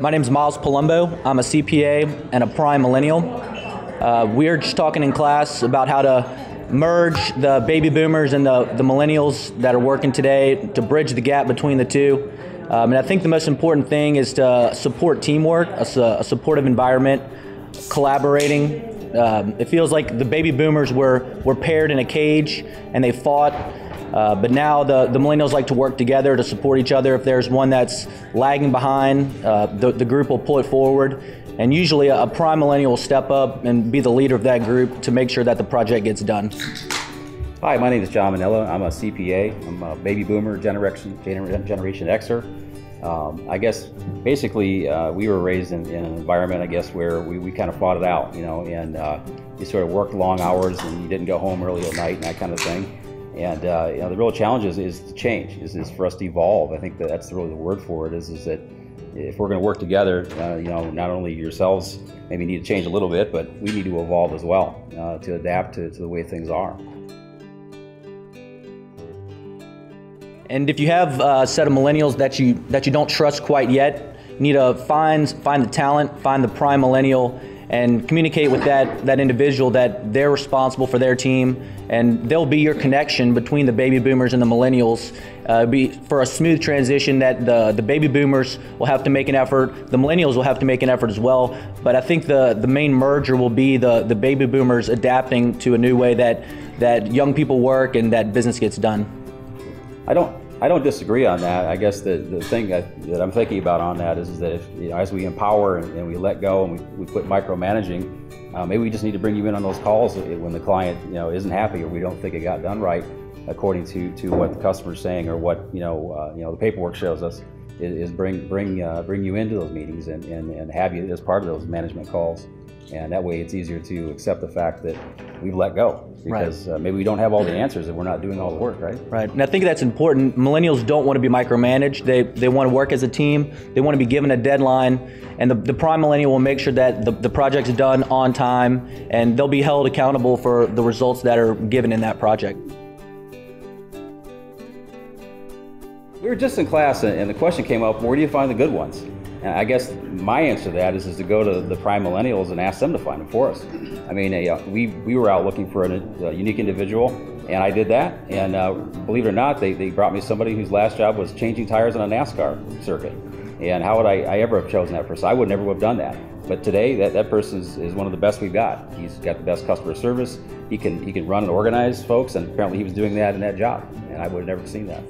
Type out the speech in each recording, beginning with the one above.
My name is Miles Palumbo. I'm a CPA and a prime millennial. We are just talking in class about how to merge the baby boomers and the millennials that are working today to bridge the gap between the two. And I think the most important thing is to support teamwork, a supportive environment, collaborating. It feels like the baby boomers were paired in a cage and they fought. But now the millennials like to work together to support each other. If there's one that's lagging behind, the group will pull it forward. And usually a prime millennial will step up and be the leader of that group to make sure that the project gets done. Hi, my name is John Manella. I'm a CPA. I'm a baby boomer Generation Xer. I guess basically we were raised in an environment, I guess, where we kind of fought it out, and you sort of worked long hours and you didn't go home early at night and that kind of thing. And the real challenge is to change, is for us to evolve. I think that's really the word for it, is that if we're going to work together, not only yourselves maybe need to change a little bit, but we need to evolve as well to adapt to the way things are. And if you have a set of millennials that you don't trust quite yet, you need to find the talent, find the prime millennial, and communicate with that individual that they're responsible for their team, and they'll be your connection between the baby boomers and the millennials. Be for a smooth transition that the baby boomers will have to make an effort, the millennials will have to make an effort as well. But I think the main merger will be the baby boomers adapting to a new way that young people work and that business gets done. I don't disagree on that. I guess the thing that I'm thinking about on that is that if, as we empower and we let go and we quit micromanaging, maybe we just need to bring you in on those calls when the client isn't happy or we don't think it got done right according to what the customer's saying or what the paperwork shows us. Is bring you into those meetings and have you as part of those management calls. And that way it's easier to accept the fact that we've let go, because maybe we don't have all the answers and we're not doing all the work, right? Right, and I think that's important. Millennials don't want to be micromanaged. They want to work as a team. They want to be given a deadline, and the prime millennial will make sure that the project's done on time, and they'll be held accountable for the results that are given in that project. We were just in class and the question came up, where do you find the good ones? And I guess my answer to that is to go to the prime millennials and ask them to find them for us. I mean, we were out looking for a unique individual, and I did that. And believe it or not, they brought me somebody whose last job was changing tires on a NASCAR circuit. And how would I ever have chosen that person? I would never have done that. But today, that person is one of the best we've got. He's got the best customer service. He can run and organize folks, and apparently he was doing that in that job. And I would have never seen that.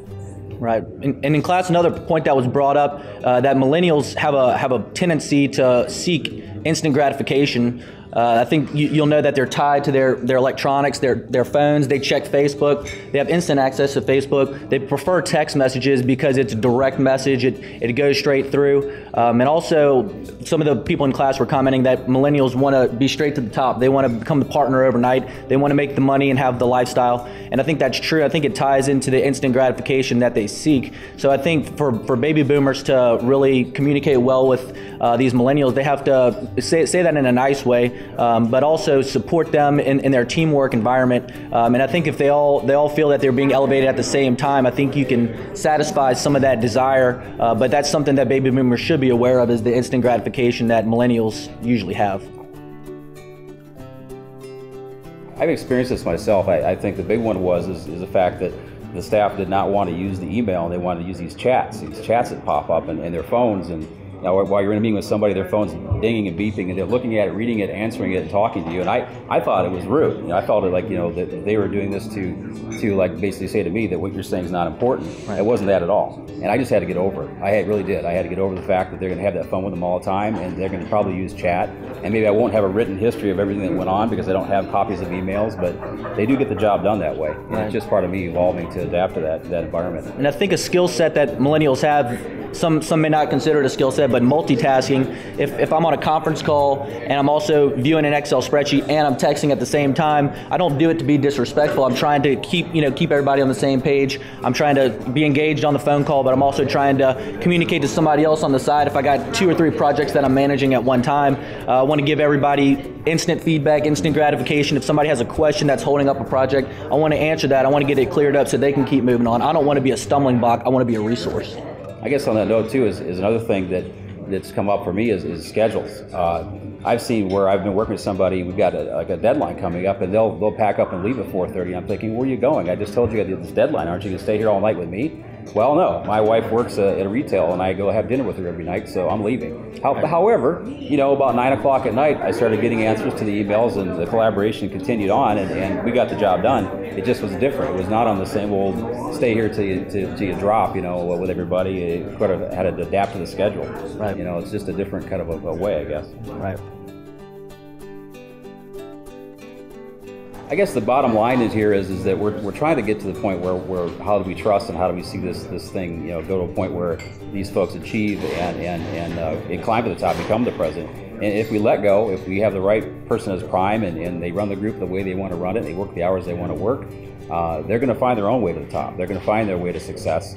Right, and in class, another point that was brought up, that millennials have a tendency to seek instant gratification. I think you'll know that they're tied to their electronics, their phones. They check Facebook. They have instant access to Facebook. They prefer text messages because it's a direct message. It goes straight through. And also, some of the people in class were commenting that millennials want to be straight to the top. They want to become the partner overnight. They want to make the money and have the lifestyle. And I think that's true. I think it ties into the instant gratification that they seek. So I think for baby boomers to really communicate well with these millennials, they have to say that in a nice way. But also support them in their teamwork environment. And I think if they all feel that they're being elevated at the same time, I think you can satisfy some of that desire. But that's something that baby boomers should be aware of, is the instant gratification that millennials usually have. I've experienced this myself. I think the big one is the fact that the staff did not want to use the email, and they wanted to use these chats that pop up in their phones. And while you're in a meeting with somebody, their phone's dinging and beeping, and they're looking at it, reading it, answering it, and talking to you. And I thought it was rude. I felt it like that they were doing this to like basically say to me that what you're saying is not important. Right. It wasn't that at all. And I just had to get over it. I really did. I had to get over the fact that they're going to have that phone with them all the time, and they're going to probably use chat. And maybe I won't have a written history of everything that went on because I don't have copies of emails, but they do get the job done that way. And it's just part of me evolving to adapt to that environment. And I think a skill set that millennials have, some may not consider it a skill set, but multitasking. If I'm on a conference call and I'm also viewing an Excel spreadsheet and I'm texting at the same time, I don't do it to be disrespectful. I'm trying to keep everybody on the same page. I'm trying to be engaged on the phone call, but I'm also trying to communicate to somebody else on the side. If I got 2 or 3 projects that I'm managing at one time, I want to give everybody instant feedback, instant gratification. If somebody has a question that's holding up a project, I want to answer that. I want to get it cleared up so they can keep moving on. I don't want to be a stumbling block. I want to be a resource. I guess on that note too is another thing that that's come up for me is schedules. I've seen where I've been working with somebody, we've got a deadline coming up, and they'll pack up and leave at 4:30. I'm thinking, where are you going? I just told you I did this deadline. Aren't you going to stay here all night with me? Well, no. My wife works at a retail, and I go have dinner with her every night, so I'm leaving. However, about 9 o'clock at night, I started getting answers to the emails, and the collaboration continued on, and we got the job done. It just was different. It was not on the same old stay here till you drop, with everybody. It kind of had to adapt to the schedule. Right. It's just a different kind of a way, I guess. Right. I guess the bottom line is that we're trying to get to the point where how do we trust and how do we see this thing go to a point where these folks achieve and climb to the top, become the president. And if we let go, if we have the right person as prime and they run the group the way they want to run it, they work the hours they want to work, they're going to find their own way to the top. They're going to find their way to success.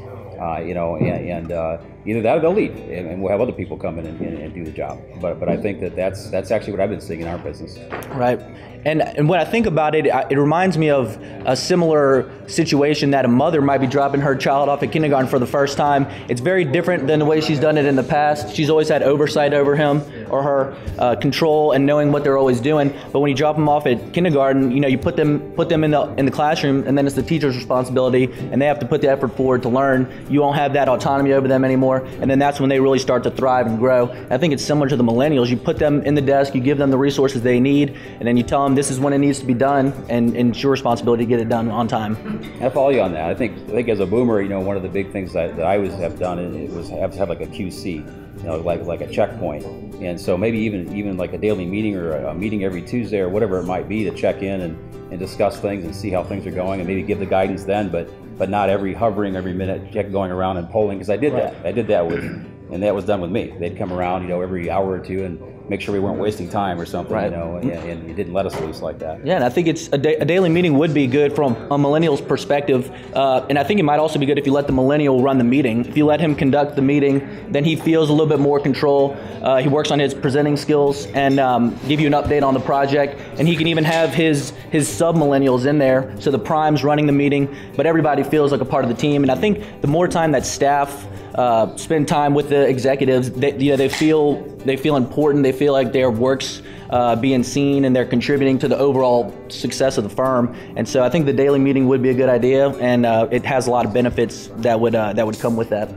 Either that or they'll leave, and we'll have other people come in and do the job. But I think that's actually what I've been seeing in our business. Right. And when I think about it, it reminds me of a similar situation that a mother might be dropping her child off at kindergarten for the first time. It's very different than the way she's done it in the past. She's always had oversight over him or her, control and knowing what they're always doing. But when you drop them off at kindergarten, you put them in the classroom, and then it's the teacher's responsibility, and they have to put the effort forward to learn. You won't have that autonomy over them anymore, and then that's when they really start to thrive and grow. I think it's similar to the millennials. You put them in the desk, you give them the resources they need, and then you tell them this is when it needs to be done, and it's your responsibility to get it done on time. I follow you on that. I think as a boomer, one of the big things that I always have done was have to have like a QC, like a checkpoint. And so maybe even like a daily meeting or a meeting every Tuesday or whatever it might be to check in and discuss things and see how things are going and maybe give the guidance then, but not hovering every minute, going around and polling, because I did that. I did that and that was done with me. They'd come around, every hour or two and make sure we weren't wasting time or something, right. And it didn't let us loose like that. Yeah, and I think it's a daily meeting would be good from a millennial's perspective, and I think it might also be good if you let the millennial run the meeting. If you let him conduct the meeting, then he feels a little bit more control. He works on his presenting skills and give you an update on the project, and he can even have his sub-millennials in there, so the prime's running the meeting, but everybody feels like a part of the team. And I think the more time that staff spend time with the executives, they feel important. They feel like their work's being seen and they're contributing to the overall success of the firm. And so I think the daily meeting would be a good idea, and it has a lot of benefits that would come with that.